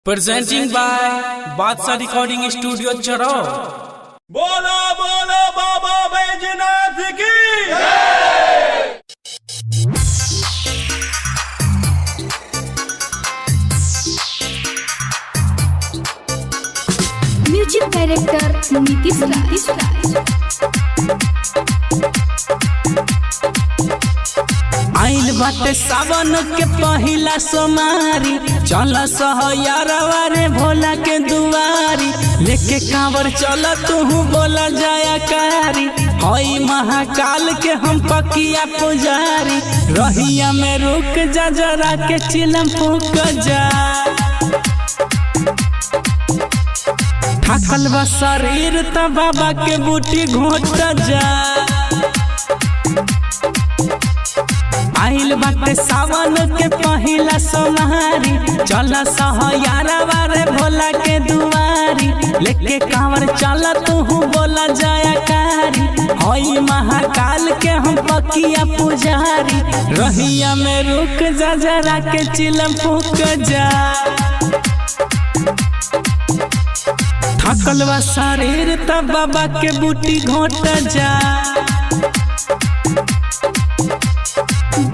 Presenting by Badshah Recording Studio Charo। बोलो बोलो बाबा बैजनाथ की म्यूजिक डायरेक्टर नीतीश राज। आइल बाटे सावन के पहिला सोमारी, चल सहयारवा रे भोला के दुआरी, लेके कांवर चल तू बोला जाया कारी, हई महाकाल के हम पकिया पुजारी, रहिया में रुक जा जरा के चिलम फूक जा, थकल बा शरीर त बाबा के बूटी घोट जा। आइल बाटे सावन के पहिला सोमवारी, चल सहयारवा रे भोला के दुआरी, लेके कांवर चल तू बोला जाया कारी, हई महाकाल के हम पकिया पुजारी, रहिया में रुक जा जरा के चिलम फूक जा, थकल बा शरीर त बाबा के बूटी घोट जा।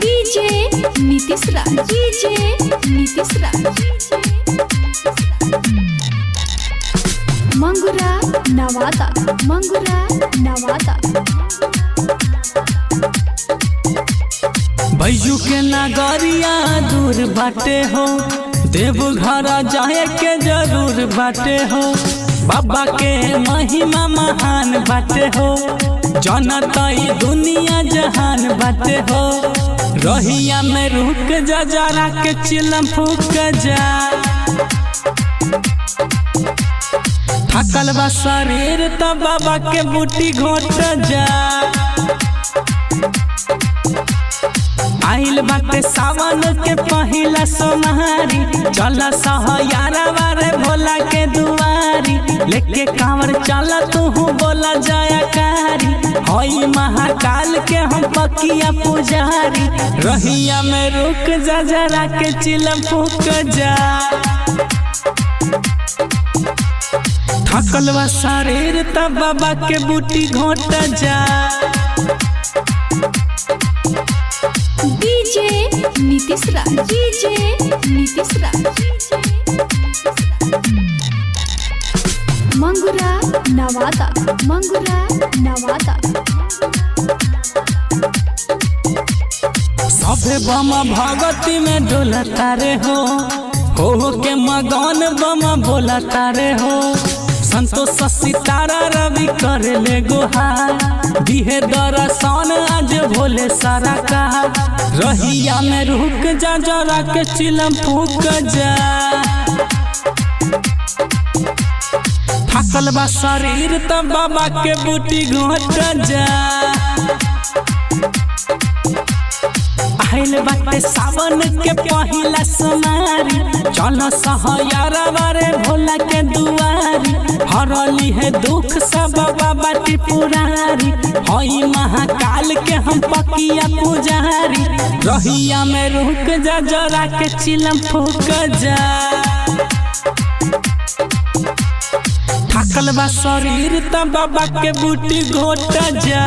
डीजे नीतीश राज, डीजे नीतीश राज। मंगुरा नवादा, मंगुरा नवादा। भैयू के नगरिया दूर बाटे हो, देवघर जाए के जरूर बाटे हो, बाबा के महिमा महान बाटे हो, जनता ई दुनिया जहान बाटे हो, रहिया में रुक जा जरा के चिलम फूक जा, थकल बा शरीर त बाबा के बूटी घोट जा। आइल बाटे सावन के पहिला सोमवारी, चल सहयारवा रे भोला के दुआरी, लेके कांवर चल तू बोला जाया कारी, हई महाकाल के हम पकिया पुजारी, रहिया में रुक जा जरा के चिलम फूक जा, थकल बा शरीर त बाबा के बूटी घोट जा। डीजे नीतीश राज, डीजे नीतीश राज। मंगुरा नवादा, मंगुरा नवादा। सभे बम भगती में डोलता रे हो के मगन बम बोलता रे हो, संतोष सितारा रवि कर ले गुहार, दिहे दर्शन आज भोले सारा कहा, रहिया में रुक जा जरा के चिलम फूक जा, थकल बा शरीर त बाबा के बूटी घोट जा। आइल बाटे सावन के पहिला सोमवारी, चल सहयारवा रे भोला के दुआरी, हरली है दुख सब बाबा त्रिपुरारी, हई महाकाल के हम पकिया पुजारी, रहिया में रुक जा जरा के चिलम फूक जा, थकल बा शरीर त बाबा के बूटी घोट जा।